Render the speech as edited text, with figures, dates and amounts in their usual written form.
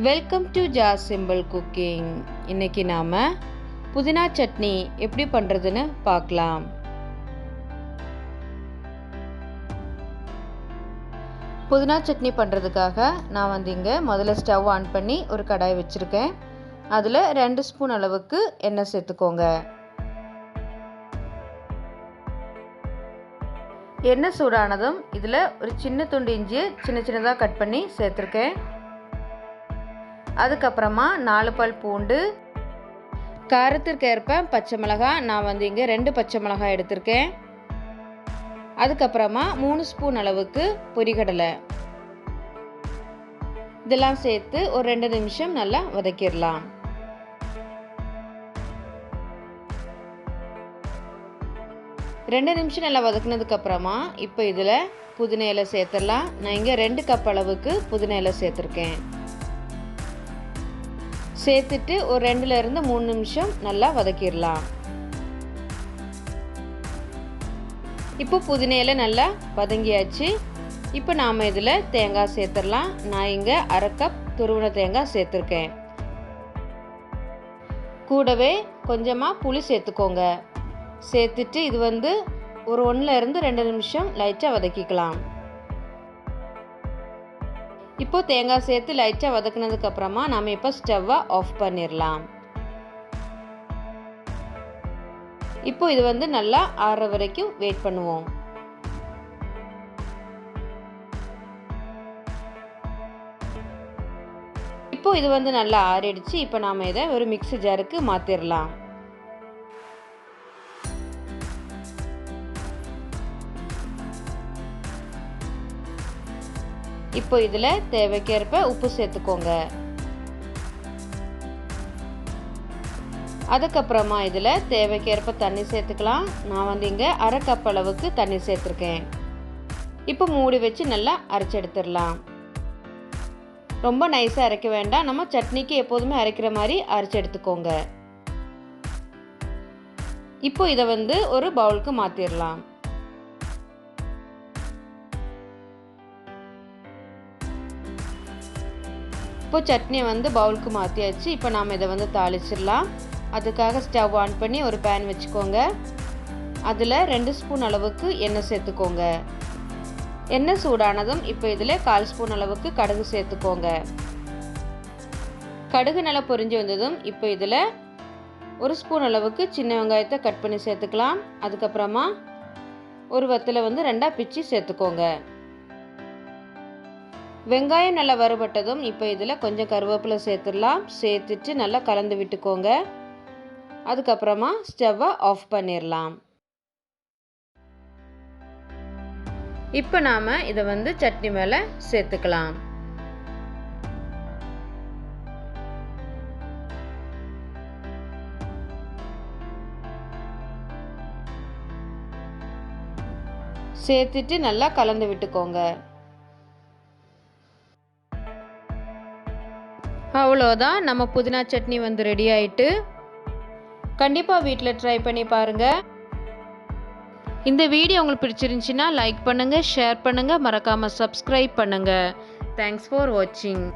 Welcome to simple cooking. இன்னைக்கு நாம புதினா சட்னி எப்படி பண்ணுறதுன்னு பார்க்கலாம். புதினா சட்னி பண்ணுறதுக்காக நான் இங்கே முதல்ல ஸ்டவ் ஆன் பண்ணி ஒரு கடாய் வச்சுருக்கேன். அதில் 2 ஸ்பூன் அளவுக்கு எண்ணெய் சேர்த்துக்கோங்க. எண்ணெய் சூடானதும் இதில் ஒரு சின்ன துண்டு இஞ்சியை சின்னதாக கட் பண்ணி சேர்த்துருக்கேன். அதுக்கப்புறமா 4 பல் பூண்டு, காரத்திற்கு ஏற்ப பச்சை மிளகாய், நான் இங்கே 2 பச்சை மிளகாய் எடுத்திருக்கேன். அதுக்கப்புறமா 3 ஸ்பூன் அளவுக்கு பொரிகடலை, இதெல்லாம் சேர்த்து ஒரு 2 நிமிஷம் நல்லா வதக்கிடலாம். ரெண்டு நிமிஷம் நல்லா வதக்குனதுக்கப்புறமா இப்போ இதில் புதினா இலை சேர்த்துடலாம். நான் இங்கே 2 கப் அளவுக்கு புதினா இலை சேர்த்துருக்கேன். சேர்த்துட்டு ஒரு 2லேருந்து 3 நிமிஷம் நல்லா வதக்கிடலாம். இப்போ புதினா இலை நல்லா வதங்கியாச்சு. இப்போ நாம் இதில் தேங்காய் சேர்த்துடலாம். நான் இங்கே 1/2 கப் துருவின தேங்காய் சேர்த்துருக்கேன். கூடவே கொஞ்சமாக புளி சேர்த்துக்கோங்க. சேர்த்துட்டு இது ஒரு 1லேருந்து 2 நிமிஷம் லைட்டாக வதக்கிக்கலாம். இப்போ தேங்காய் சேர்த்து லைட்டாக வதக்குனதுக்கப்புறமா நாம் இப்போ ஸ்டவ்வை ஆஃப் பண்ணிடலாம். இப்போ இது நல்லா ஆறுற வரைக்கும் வெயிட் பண்ணுவோம். இப்போ இது நல்லா ஆறிடுச்சு. இப்போ நாம் இதை ஒரு மிக்ஸி ஜாருக்கு மாற்றிடலாம். இப்போ இதில் தேவைக்கேற்ப உப்பு சேர்த்துக்கோங்க. அதுக்கப்புறமா இதில் தேவைக்கேற்ப தண்ணி சேர்த்துக்கலாம். நான் இங்கே 1/2 கப் அளவுக்கு தண்ணி சேர்த்துருக்கேன். இப்போ மூடி வச்சு நல்லா அரைச்சி எடுத்துடலாம். ரொம்ப நைஸாக அரைக்க வேண்டாம். நம்ம சட்னிக்கு எப்போதுமே அரைக்கிற மாதிரி அரைச்சி எடுத்துக்கோங்க. இப்போ இதை ஒரு பவுலுக்கு மாற்றிடலாம். இப்போ சட்னியை பவுலுக்கு மாற்றியாச்சு. இப்போ நாம் இதை தாளிச்சிடலாம். அதுக்காக ஸ்டவ் ஆன் பண்ணி ஒரு பேன் வச்சுக்கோங்க. அதில் 2 ஸ்பூன் அளவுக்கு எண்ணெய் சேர்த்துக்கோங்க. எண்ணெய் சூடானதும் இப்போ இதில் 1/4 ஸ்பூன் அளவுக்கு கடுகு சேர்த்துக்கோங்க. கடுகு நல்லா பொரிஞ்சு வந்ததும் இப்போ இதில் 1 ஸ்பூன் அளவுக்கு சின்ன வெங்காயத்தை கட் பண்ணி சேர்த்துக்கலாம். அதுக்கப்புறமா ஒரு வத்தலை 2ஆக பிச்சு சேர்த்துக்கோங்க. வெங்காயம் நல்லா வறுபட்டதும் இப்போ இதில் கொஞ்சம் கருவேப்பிலை சேர்த்துடலாம். சேர்த்துட்டு நல்லா கலந்து விட்டுக்கோங்க. அதுக்கப்புறமா ஸ்டவ்வை ஆஃப் பண்ணிடலாம். இப்போ நாம் இதை சட்னி மேலே சேர்த்துக்கலாம். சேர்த்துட்டு நல்லா கலந்து விட்டுக்கோங்க. அவ்வளோதான், நம்ம புதினா சட்னி ரெடி ஆயிட்டு. கண்டிப்பாக வீட்டில் ட்ரை பண்ணி பாருங்கள். இந்த வீடியோ உங்களுக்கு பிடிச்சிருந்துச்சின்னா லைக் பண்ணுங்கள், ஷேர் பண்ணுங்கள், மறக்காமல் சப்ஸ்கிரைப் பண்ணுங்கள். தேங்க்ஸ் ஃபார் வாட்சிங்.